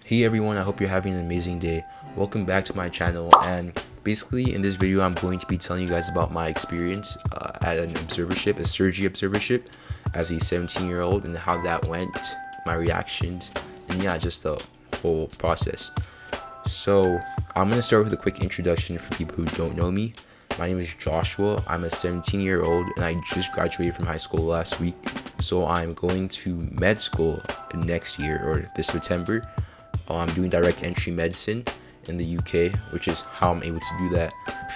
Hey everyone, I hope you're having an amazing day. Welcome back to my channel, and basically in this video I'm going to be telling you guys about my experience at an observership, a surgery observership as a 17-year-old, and how that went, my reactions, and yeah, just the whole process. So I'm going to start with a quick introduction for people who don't know me. My name is Joshua. I'm a 17-year-old and I just graduated from high school last week. So I'm going to med school next year, or this September. I'm doing direct entry medicine in the UK, which is how I'm able to do that.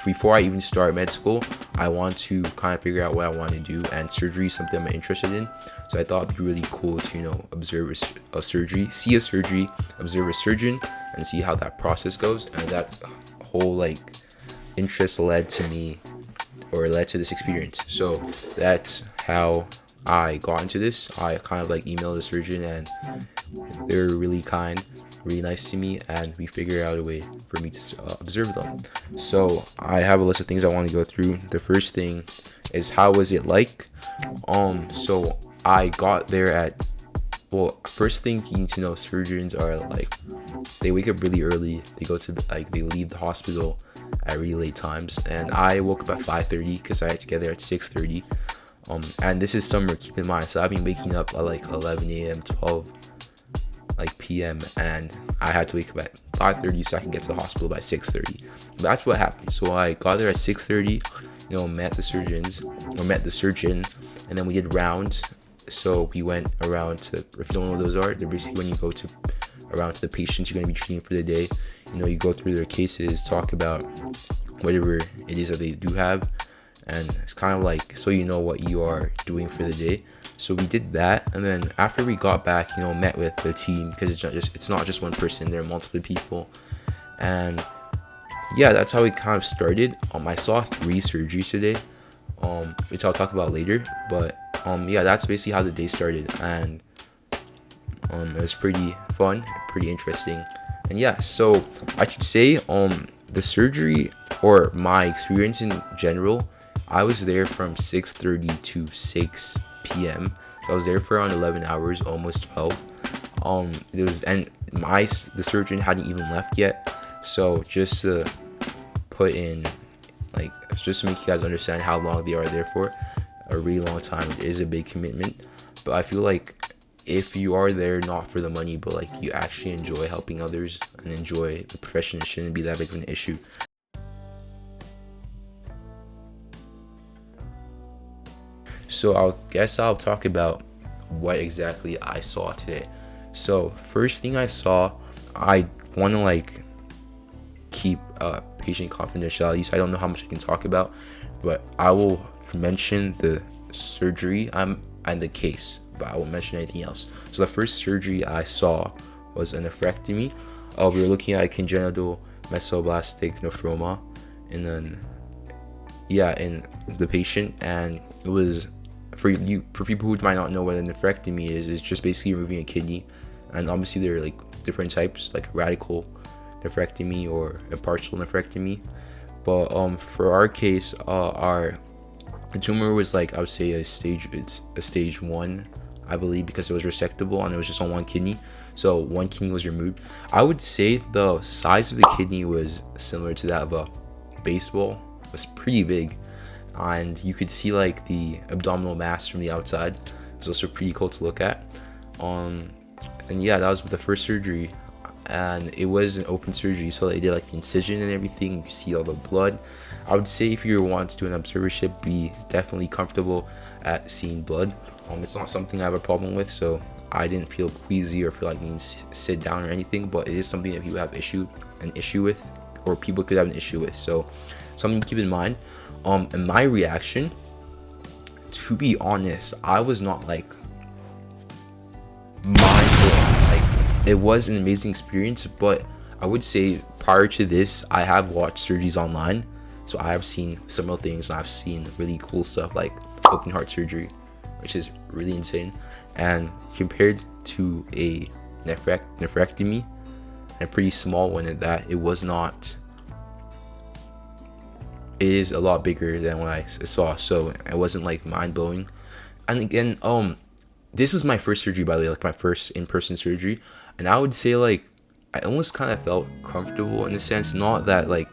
Before I even start med school, I want to kind of figure out what I want to do, and surgery is something I'm interested in. So I thought it'd be really cool to, observe a surgery, see a surgery, observe a surgeon, and see how that process goes. And that whole interest led to this experience. So that's how I got into this. I kind of emailed a surgeon, and they're really kind, really nice to me, and we figured out a way for me to observe them. So I have a list of things I want to go through. The first thing is, how was it like? So I got there at, first thing you need to know, surgeons are they wake up really early. They go to they leave the hospital at really late times, and I woke up at 5:30 because I had to get there at 6:30. And this is summer, keep in mind, so I've been waking up at 11 a.m 12 p.m, and I had to wake up at 5:30 so I can get to the hospital by 6:30. That's what happened. So I got there at 6:30, met the surgeon, and then we did rounds. So we went around to, if you don't know what those are, they're basically when you go to around to the patients you're going to be treating for the day. You go through their cases, talk about whatever it is that they do have, and it's kind of so you know what you are doing for the day. So we did that, and then after we got back, met with the team, because it's not just one person, there are multiple people. And yeah, that's how it kind of started. I saw 3 surgeries today, which I'll talk about later, but yeah, that's basically how the day started, and it was pretty fun, pretty interesting. And yeah, so I should say the surgery, or my experience in general, I was there from 6:30 to 6 p.m. So I was there for around 11 hours, almost 12. The surgeon hadn't even left yet. So just to put in, just to make you guys understand how long they are there for, a really long time. It is a big commitment, but I feel like if you are there not for the money, but you actually enjoy helping others and enjoy the profession, it shouldn't be that big of an issue. So I'll talk about what exactly I saw today. So first thing I saw, I want to keep patient confidentiality, so I don't know how much I can talk about, but I will mention the surgery and the case, but I won't mention anything else. So the first surgery I saw was a nephrectomy. We were looking at a congenital mesoblastic nephroma, and then in the patient, and it was, for people who might not know what a nephrectomy is, it's just basically removing a kidney. And obviously there are different types, like radical nephrectomy or a partial nephrectomy. But for our case, the tumor was I would say it's a stage 1, I believe, because it was resectable and it was just on one kidney. So one kidney was removed. I would say the size of the kidney was similar to that of a baseball. It was pretty big, and you could see the abdominal mass from the outside. It was also pretty cool to look at. And yeah, that was the first surgery, and it was an open surgery, so they did the incision and everything. You see all the blood. I would say if you want to do an observership, be definitely comfortable at seeing blood. It's not something I have a problem with, so I didn't feel queasy or feel like needing to sit down or anything, but it is something that people have an issue with, or people could have an issue with, so something to keep in mind. And my reaction, to be honest, I was not mind blown. It was an amazing experience, but I would say prior to this, I have watched surgeries online, so I have seen similar things, and I've seen really cool stuff like open heart surgery, which is really insane. And compared to a nephrectomy, a pretty small one at that, it is a lot bigger than what I saw, so it wasn't mind-blowing. And again, this was my first surgery, by the way, my first in-person surgery, and I would say I almost kind of felt comfortable in a sense, not that like,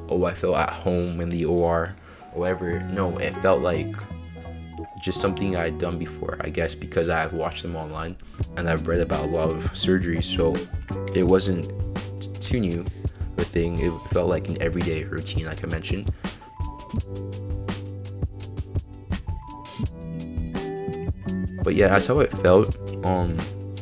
oh, I felt at home in the OR or whatever. No, it felt like just something I had done before, I guess, because I have watched them online and I've read about a lot of surgeries, so it wasn't too new a thing. It felt like an everyday routine, like I mentioned. But yeah, that's how it felt.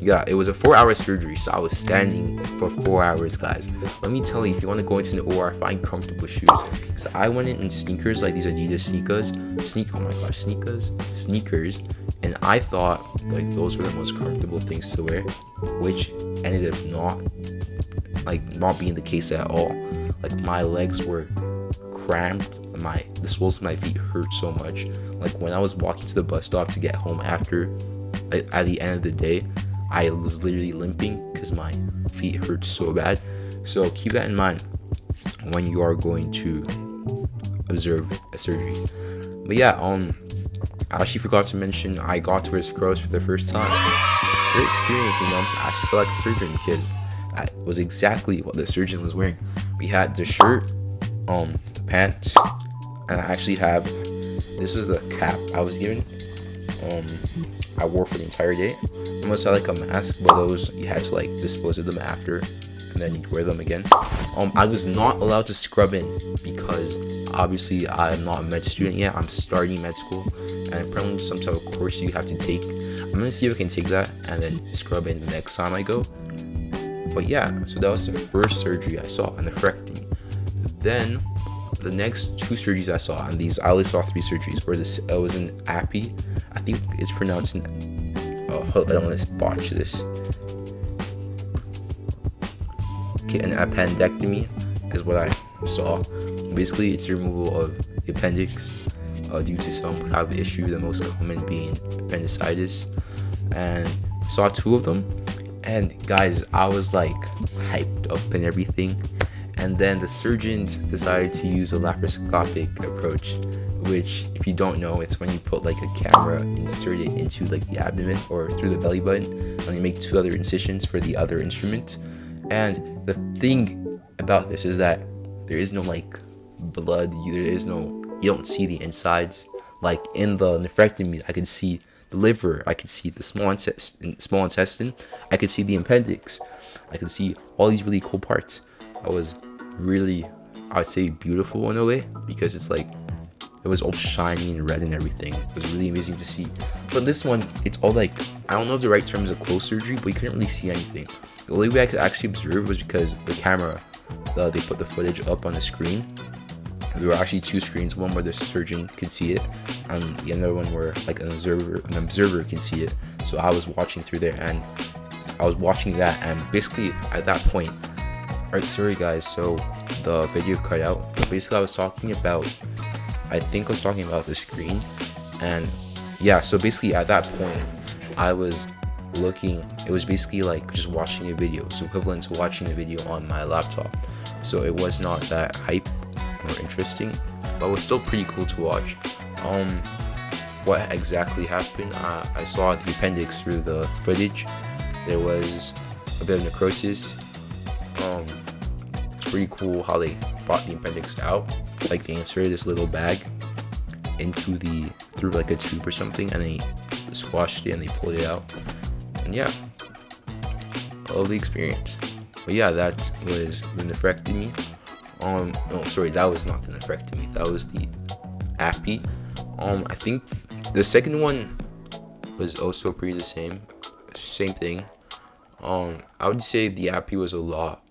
Yeah, it was a 4-hour surgery, so I was standing for 4 hours, guys. Let me tell you, if you want to go into the OR, find comfortable shoes. So I went in sneakers, like these Adidas sneakers, and I thought like those were the most comfortable things to wear, which ended up not being the case at all. Like my legs were cramped, the soles of my feet hurt so much. Like when I was walking to the bus stop to get home after, at the end of the day, I was literally limping because my feet hurt so bad. So keep that in mind when you are going to observe a surgery. But yeah, I actually forgot to mention I got to wear scrubs for the first time. Great experience, you know. I actually feel like a surgeon because that was exactly what the surgeon was wearing. We had the shirt, the pants, and I actually have, this was the cap I was given. I wore for the entire day. I almost had like a mask, but those you had to like dispose of them after, and then you'd wear them again. I was not allowed to scrub in because obviously I'm not a med student yet. I'm starting med school, and apparently some type of course you have to take. I'm gonna see if I can take that and then scrub in the next time I go. But yeah, so that was the first surgery I saw, a nephrectomy. Then the next 2 surgeries I saw, and these I only saw 3 surgeries, where this was an appy. I think it's pronounced I don't want to botch this. Okay, an appendectomy is what I saw. Basically, it's the removal of the appendix due to some kind of issue, the most common being appendicitis. And saw 2 of them. And guys, I was like hyped up and everything. And then the surgeons decided to use a laparoscopic approach, which, if you don't know, it's when you put like a camera inserted into like the abdomen or through the belly button, and you make 2 other incisions for the other instrument. And the thing about this is that there is no like blood, you don't see the insides. Like in the nephrectomy, I could see the liver, I could see the small intestine, I could see the appendix, I could see all these really cool parts. I was really, I would say, beautiful in a way, because it's like it was all shiny and red and everything. It was really amazing to see. But this one, it's all like, I don't know if the right term is a closed surgery, but you couldn't really see anything. The only way I could actually observe was because the camera, they put the footage up on the screen. There were actually 2 screens, one where the surgeon could see it, and the other one where like an observer can see it. So I was watching through there, and I was watching that, and basically at that point, alright, sorry guys, so the video cut out. But basically I was talking about the screen, and yeah, so basically at that point I was looking, it was basically like just watching a video, so equivalent to watching a video on my laptop. So it was not that hype or interesting, but it was still pretty cool to watch. What exactly happened, I saw the appendix through the footage. There was a bit of necrosis. It's pretty cool how they brought the appendix out. Like they inserted this little bag through like a tube or something, and they squashed it and they pulled it out. And yeah, I love the experience. But yeah, that was the nephrectomy. No, sorry, that was not the nephrectomy. That was the appy. I think the second one was also pretty the same thing. I would say the appy was a lot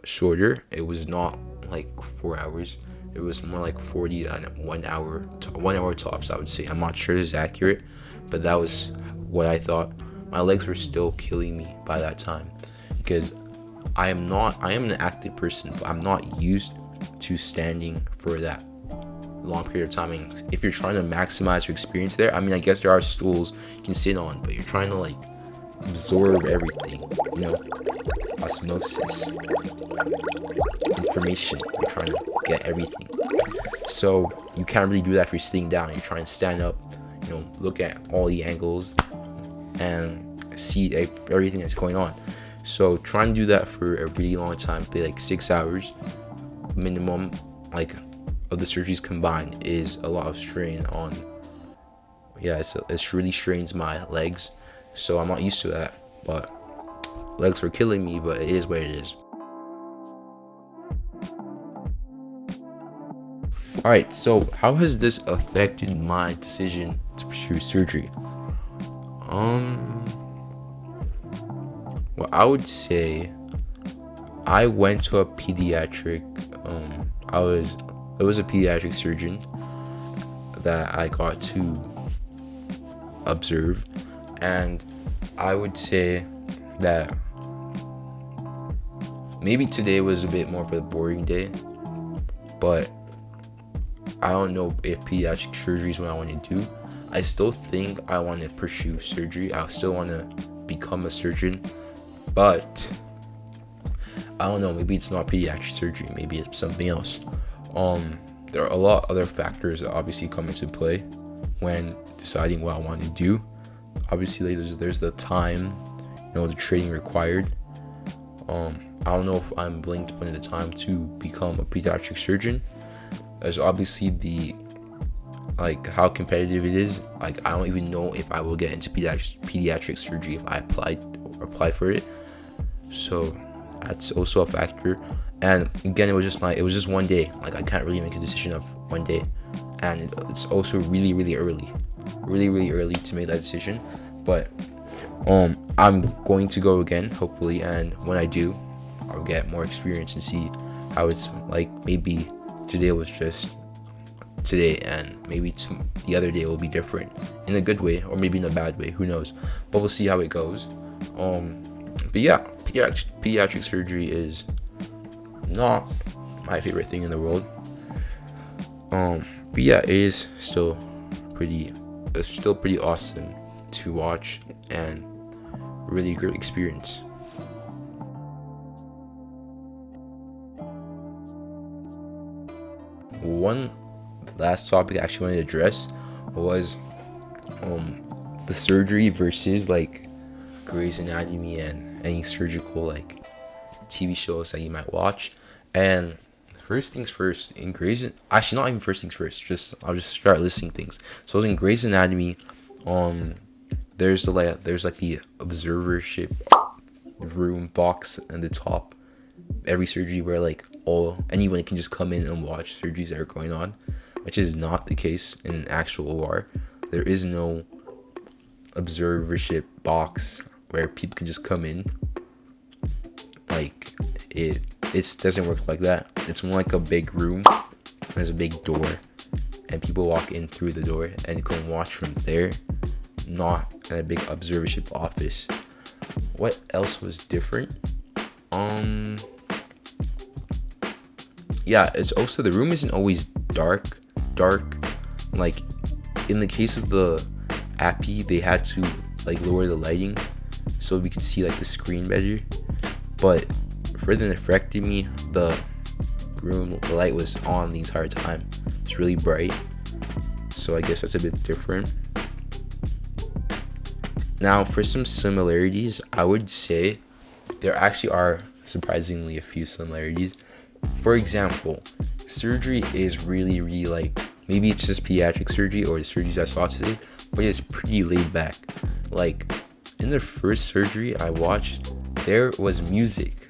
shorter. It was not like 4 hours. It was more like 40 and 1 hour, 1 hour tops, I would say. I'm not sure this is accurate, but that was what I thought. My legs were still killing me by that time, because I am an active person, but I'm not used to standing for that long period of time. I mean, if you're trying to maximize your experience there, I mean, I guess there are stools you can sit on, but you're trying to like absorb everything, you know, osmosis, information, you're trying to get everything. So you can't really do that if you're sitting down. You're trying to stand up, you know, look at all the angles and see everything that's going on. So trying to do that for a really long time, like 6 hours minimum, like of the surgeries combined, is a lot of strain on. Yeah, it's really strains my legs, so I'm not used to that. But legs were killing me, but it is what it is. All right, so how has this affected my decision to pursue surgery? Well, I would say I went to a pediatric. It was a pediatric surgeon that I got to observe, and I would say that maybe today was a bit more of a boring day, but I don't know if pediatric surgery is what I want to do. I still think I want to pursue surgery. I still want to become a surgeon, but I don't know. Maybe it's not pediatric surgery. Maybe it's something else. There are a lot of other factors that obviously come into play when deciding what I want to do. Obviously, there's the time, the training required. I don't know if I'm willing to put in the time to become a pediatric surgeon. There's obviously the how competitive it is. I don't even know if I will get into pediatric surgery if I apply for it. So that's also a factor. And again, it was just one day. I can't really make a decision of one day, and it's also really early to make that decision. But I'm going to go again, hopefully, and when I do, I'll get more experience and see how it's like. Maybe today was just today, and maybe the other day will be different in a good way, or maybe in a bad way. Who knows? But we'll see how it goes. But yeah, pediatric surgery is not my favorite thing in the world. But yeah, it is still pretty awesome to watch and really great experience. One last topic I actually wanted to address was the surgery versus Grey's Anatomy and any surgical TV shows that you might watch. And first things first, in Grey's, actually not even first things first, I'll just start listing things. So in Grey's Anatomy, there's the observership room box in the top every surgery where anyone can just come in and watch surgeries that are going on, which is not the case in an actual OR. There is no observership box where people can just come in. It doesn't work like that. It's more like a big room. There's a big door, and people walk in through the door and can watch from there, not in a big observership office. What else was different? Yeah, it's also the room isn't always dark. In the case of the Appy, they had to lower the lighting so we could see the screen better. But for the nephrectomy, the room, the light was on the entire time. It's really bright, so I guess that's a bit different. Now, for some similarities, I would say there actually are surprisingly a few similarities. For example, surgery is really maybe it's just pediatric surgery or the surgeries I saw today, but it's pretty laid back. In the first surgery I watched, there was music,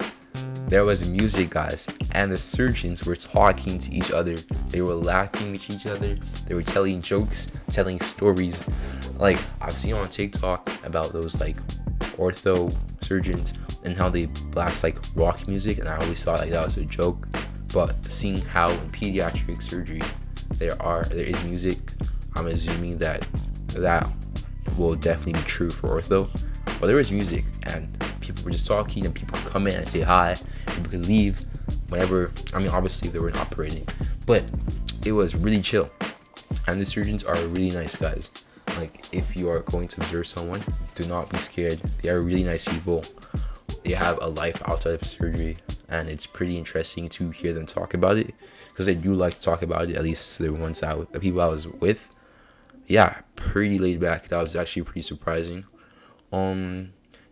guys, and the surgeons were talking to each other. They were laughing with each other. They were telling jokes, telling stories. I've seen on TikTok about those ortho surgeons and how they blast rock music, and I always thought that was a joke. But seeing how in pediatric surgery there is music, I'm assuming that will definitely be true for ortho. But there was music, and people were just talking, and people could come in and say hi. People could leave whenever. Obviously they weren't operating, but it was really chill. And the surgeons are really nice guys. If you are going to observe someone, do not be scared. They are really nice people. They have a life outside of surgery, and it's pretty interesting to hear them talk about it, because they do like to talk about it. At least the people I was with. Yeah, pretty laid back. That was actually pretty surprising.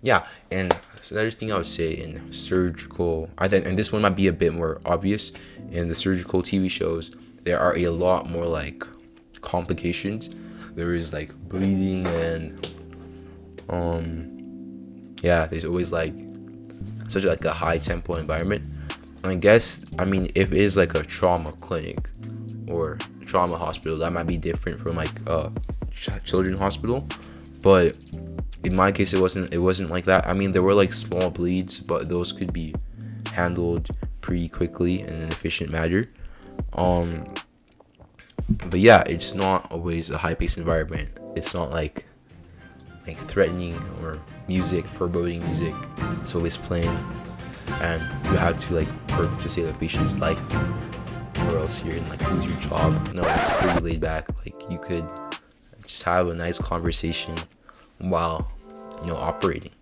Yeah, and so another thing I would say in surgical, I think, and this one might be a bit more obvious, in the surgical TV shows, there are a lot more like complications. There is like bleeding and yeah, there's always like such like a high tempo environment. I guess, I mean, if it is like a trauma clinic or trauma hospital, that might be different from like a children's hospital. But in my case, it wasn't like that. I mean, there were like small bleeds, but those could be handled pretty quickly in an efficient manner. Um, but yeah, it's not always a high-paced environment. It's not like threatening or music, foreboding music. It's always playing, and you have to like work to save the patient's life, or else you're in like lose your job. No, it's pretty laid back. Like you could just have a nice conversation while operating.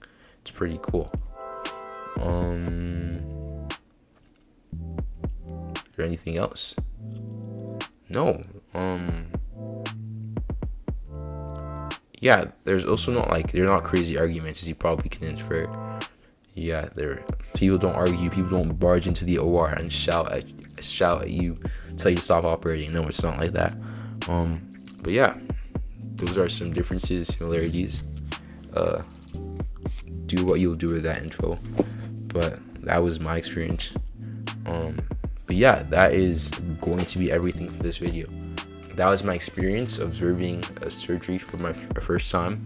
It's pretty cool. Is there anything else? No. Yeah, there's also not like they're not crazy arguments as you probably can infer. Yeah, there people don't argue, people don't barge into the OR and shout at you, tell you to stop operating. No, it's not like that. But yeah, those are some differences, similarities. Do what you'll do with that info. But that was my experience. But yeah, that is going to be everything for this video. That was my experience observing a surgery for my first time.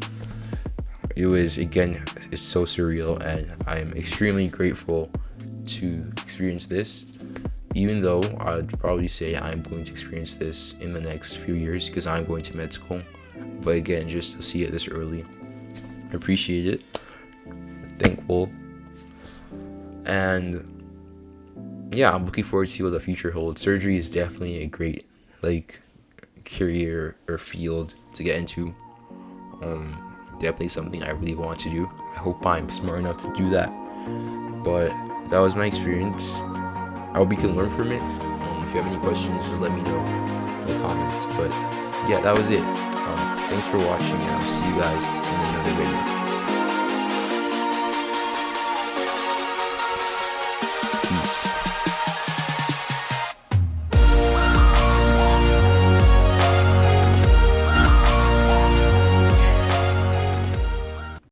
It was, again, it's so surreal, and I am extremely grateful to experience this, even though I'd probably say I'm going to experience this in the next few years because I'm going to med school. But again, just to see it this early, I appreciate it, thankful, and yeah, I'm looking forward to see what the future holds. Surgery is definitely a great like career or field to get into. Definitely something I really want to do. I hope I'm smart enough to do that. But that was my experience. I hope you can learn from it. If you have any questions, just let me know in the comments. But yeah, that was it. Thanks for watching, and I'll see you guys in another video. Peace.